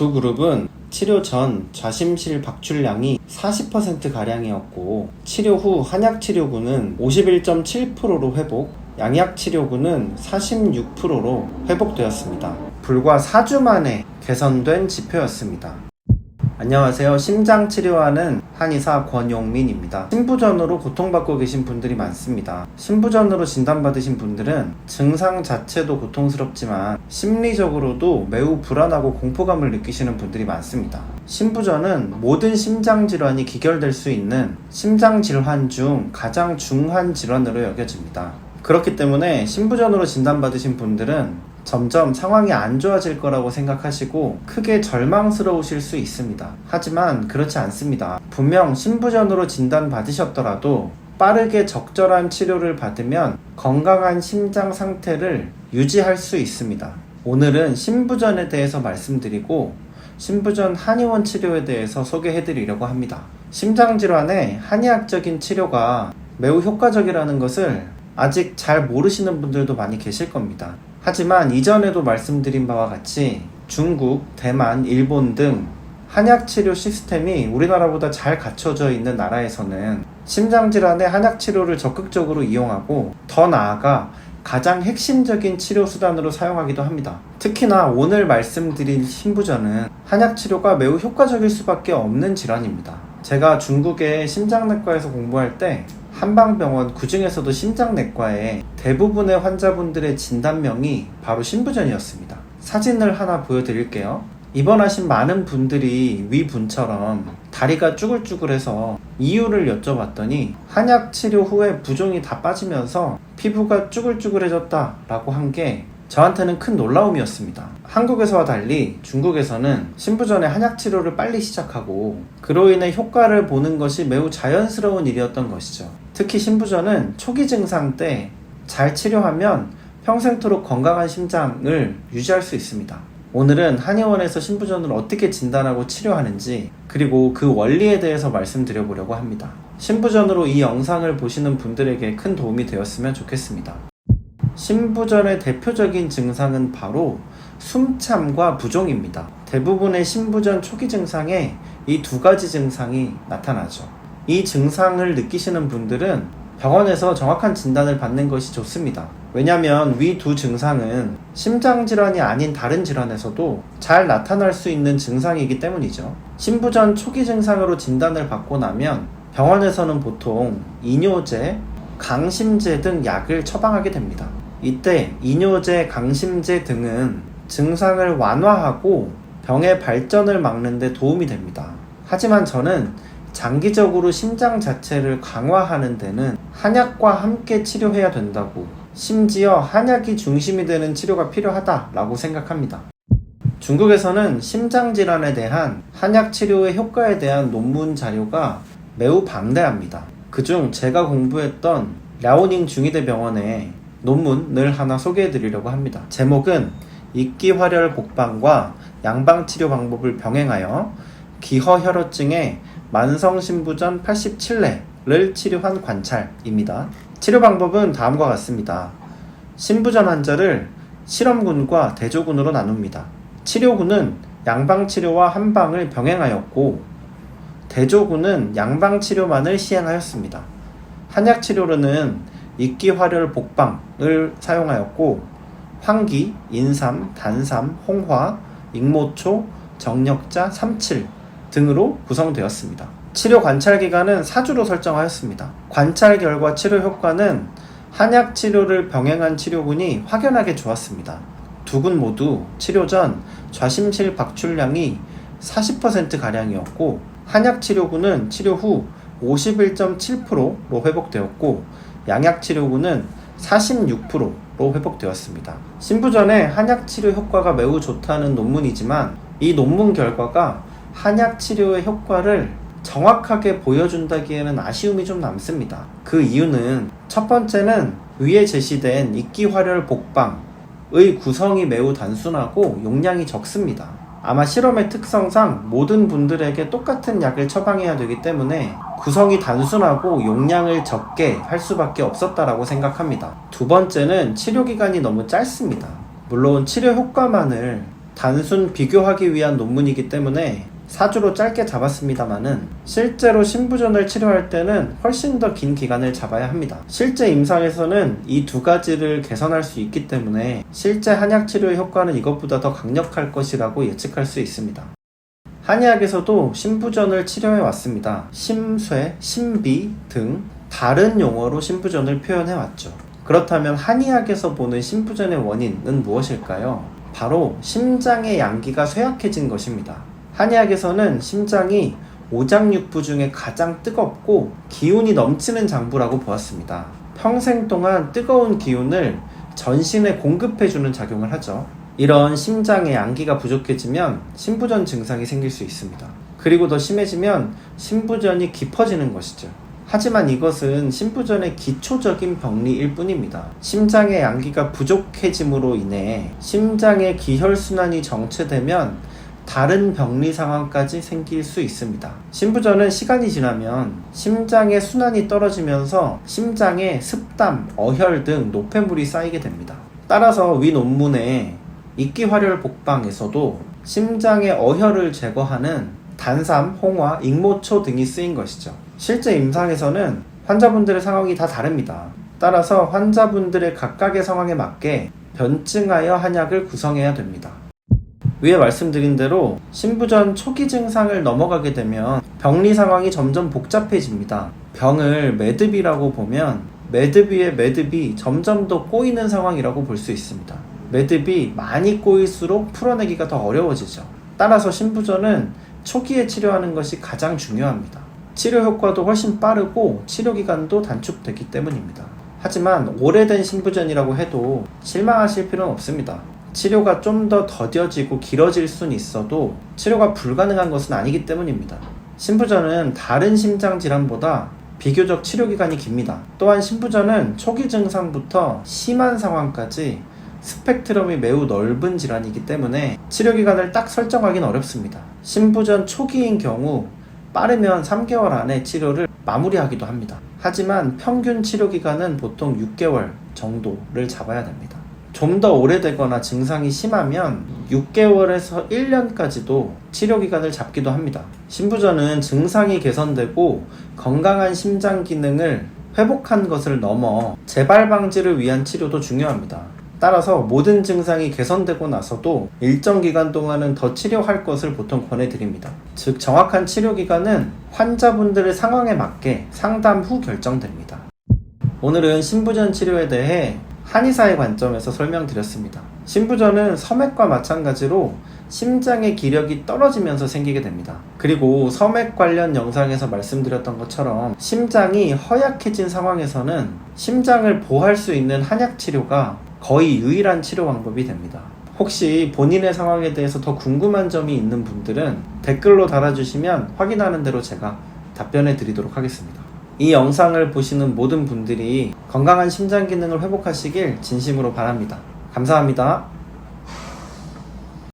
두 그룹은 치료 전 좌심실 박출량이 40%가량이었고 치료 후 한약치료군은 51.7%로 회복, 양약치료군은 46%로 회복되었습니다. 불과 4주 만에 개선된 지표였습니다. 안녕하세요. 심장치료하는 한의사 권용민입니다. 신부전으로 고통받고 계신 분들이 많습니다. 신부전으로 진단받으신 분들은 증상 자체도 고통스럽지만 심리적으로도 매우 불안하고 공포감을 느끼시는 분들이 많습니다. 신부전은 모든 심장질환이 기결될 수 있는 심장질환 중 가장 중한 질환으로 여겨집니다. 그렇기 때문에 신부전으로 진단받으신 분들은 점점 상황이 안 좋아질 거라고 생각하시고 크게 절망스러우실 수 있습니다. 하지만 그렇지 않습니다. 분명 신부전으로 진단받으셨더라도 빠르게 적절한 치료를 받으면 건강한 심장 상태를 유지할 수 있습니다. 오늘은 신부전에 대해서 말씀드리고 신부전 한의원 치료에 대해서 소개해드리려고 합니다. 심장질환의 한의학적인 치료가 매우 효과적이라는 것을 아직 잘 모르시는 분들도 많이 계실 겁니다. 하지만 이전에도 말씀드린 바와 같이 중국, 대만, 일본 등 한약치료 시스템이 우리나라보다 잘 갖춰져 있는 나라에서는 심장질환의 한약치료를 적극적으로 이용하고 더 나아가 가장 핵심적인 치료 수단으로 사용하기도 합니다. 특히나 오늘 말씀드린 신부전은 한약치료가 매우 효과적일 수밖에 없는 질환입니다. 제가 중국의 심장내과에서 공부할 때 한방병원 그중에서도 심장내과에 대부분의 환자분들의 진단명이 바로 신부전이었습니다. 사진을 하나 보여드릴게요. 입원하신 많은 분들이 위분처럼 다리가 쭈글쭈글해서 이유를 여쭤봤더니 한약치료 후에 부종이 다 빠지면서 피부가 쭈글쭈글해졌다 라고 한 게 저한테는 큰 놀라움이었습니다. 한국에서와 달리 중국에서는 신부전의 한약치료를 빨리 시작하고 그로 인해 효과를 보는 것이 매우 자연스러운 일이었던 것이죠. 특히 신부전은 초기 증상 때 잘 치료하면 평생토록 건강한 심장을 유지할 수 있습니다. 오늘은 한의원에서 신부전을 어떻게 진단하고 치료하는지 그리고 그 원리에 대해서 말씀드려보려고 합니다. 신부전으로 이 영상을 보시는 분들에게 큰 도움이 되었으면 좋겠습니다. 신부전의 대표적인 증상은 바로 숨참과 부종입니다. 대부분의 신부전 초기 증상에 이 두 가지 증상이 나타나죠. 이 증상을 느끼시는 분들은 병원에서 정확한 진단을 받는 것이 좋습니다. 왜냐하면 위 두 증상은 심장질환이 아닌 다른 질환에서도 잘 나타날 수 있는 증상이기 때문이죠. 신부전 초기 증상으로 진단을 받고 나면 병원에서는 보통 이뇨제, 강심제 등 약을 처방하게 됩니다. 이때 이뇨제, 강심제 등은 증상을 완화하고 병의 발전을 막는 데 도움이 됩니다. 하지만 저는 장기적으로 심장 자체를 강화하는 데는 한약과 함께 치료해야 된다고, 심지어 한약이 중심이 되는 치료가 필요하다라고 생각합니다. 중국에서는 심장질환에 대한 한약 치료의 효과에 대한 논문 자료가 매우 방대합니다. 그중 제가 공부했던 랴오닝 중의대병원의 논문을 하나 소개해드리려고 합니다. 제목은 이끼활혈 복방과 양방치료 방법을 병행하여 기허혈어증의 만성신부전 87레를 치료한 관찰입니다. 치료 방법은 다음과 같습니다. 신부전 환자를 실험군과 대조군으로 나눕니다. 치료군은 양방치료와 한방을 병행하였고 대조군은 양방치료만을 시행하였습니다. 한약치료로는 이끼활혈 복방을 사용하였고 황기, 인삼, 단삼, 홍화, 익모초, 정력자, 삼칠 등으로 구성되었습니다. 치료 관찰 기간은 4주로 설정하였습니다. 관찰 결과 치료 효과는 한약 치료를 병행한 치료군이 확연하게 좋았습니다. 두 군 모두 치료 전 좌심실 박출량이 40%가량이었고 한약 치료군은 치료 후 51.7%로 회복되었고 양약 치료군은 46%로 회복되었습니다. 신부전의 한약 치료 효과가 매우 좋다는 논문이지만 이 논문 결과가 한약 치료의 효과를 정확하게 보여준다기에는 아쉬움이 좀 남습니다. 그 이유는 첫 번째는 위에 제시된 이끼활혈 복방의 구성이 매우 단순하고 용량이 적습니다. 아마 실험의 특성상 모든 분들에게 똑같은 약을 처방해야 되기 때문에 구성이 단순하고 용량을 적게 할 수밖에 없었다라고 생각합니다. 두 번째는 치료기간이 너무 짧습니다. 물론 치료 효과만을 단순 비교하기 위한 논문이기 때문에 사주로 짧게 잡았습니다만은 실제로 신부전을 치료할 때는 훨씬 더 긴 기간을 잡아야 합니다. 실제 임상에서는 이 두 가지를 개선할 수 있기 때문에 실제 한약 치료의 효과는 이것보다 더 강력할 것이라고 예측할 수 있습니다. 한의학에서도 신부전을 치료해 왔습니다. 심쇠, 심비 등 다른 용어로 신부전을 표현해 왔죠. 그렇다면 한의학에서 보는 신부전의 원인은 무엇일까요? 바로 심장의 양기가 쇠약해진 것입니다. 한의학에서는 심장이 오장육부 중에 가장 뜨겁고 기운이 넘치는 장부라고 보았습니다. 평생 동안 뜨거운 기운을 전신에 공급해주는 작용을 하죠. 이런 심장의 양기가 부족해지면 신부전 증상이 생길 수 있습니다. 그리고 더 심해지면 신부전이 깊어지는 것이죠. 하지만 이것은 신부전의 기초적인 병리일 뿐입니다. 심장의 양기가 부족해짐으로 인해 심장의 기혈순환이 정체되면 다른 병리 상황까지 생길 수 있습니다. 신부전은 시간이 지나면 심장의 순환이 떨어지면서 심장에 습담, 어혈 등 노폐물이 쌓이게 됩니다. 따라서 위 논문에 이끼활혈 복방에서도 심장의 어혈을 제거하는 단삼, 홍화, 익모초 등이 쓰인 것이죠. 실제 임상에서는 환자분들의 상황이 다 다릅니다. 따라서 환자분들의 각각의 상황에 맞게 변증하여 한약을 구성해야 됩니다. 위에 말씀드린 대로 신부전 초기 증상을 넘어가게 되면 병리 상황이 점점 복잡해집니다. 병을 매듭이라고 보면 매듭 위에 매듭이 점점 더 꼬이는 상황이라고 볼 수 있습니다. 매듭이 많이 꼬일수록 풀어내기가 더 어려워지죠. 따라서 신부전은 초기에 치료하는 것이 가장 중요합니다. 치료 효과도 훨씬 빠르고 치료 기간도 단축되기 때문입니다. 하지만 오래된 신부전이라고 해도 실망하실 필요는 없습니다. 치료가 좀 더 더뎌지고 길어질 수는 있어도 치료가 불가능한 것은 아니기 때문입니다. 신부전은 다른 심장 질환보다 비교적 치료 기간이 깁니다. 또한 신부전은 초기 증상부터 심한 상황까지 스펙트럼이 매우 넓은 질환이기 때문에 치료 기간을 딱 설정하기는 어렵습니다. 신부전 초기인 경우 빠르면 3개월 안에 치료를 마무리하기도 합니다. 하지만 평균 치료 기간은 보통 6개월 정도를 잡아야 됩니다. 좀 더 오래되거나 증상이 심하면 6개월에서 1년까지도 치료 기간을 잡기도 합니다. 신부전은 증상이 개선되고 건강한 심장 기능을 회복한 것을 넘어 재발 방지를 위한 치료도 중요합니다. 따라서 모든 증상이 개선되고 나서도 일정 기간 동안은 더 치료할 것을 보통 권해드립니다. 즉 정확한 치료 기간은 환자분들의 상황에 맞게 상담 후 결정됩니다. 오늘은 신부전 치료에 대해 한의사의 관점에서 설명드렸습니다. 신부전은 섬액과 마찬가지로 심장의 기력이 떨어지면서 생기게 됩니다. 그리고 섬액 관련 영상에서 말씀드렸던 것처럼 심장이 허약해진 상황에서는 심장을 보호할 수 있는 한약 치료가 거의 유일한 치료 방법이 됩니다. 혹시 본인의 상황에 대해서 더 궁금한 점이 있는 분들은 댓글로 달아주시면 확인하는 대로 제가 답변해 드리도록 하겠습니다. 이 영상을 보시는 모든 분들이 건강한 심장 기능을 회복하시길 진심으로 바랍니다. 감사합니다.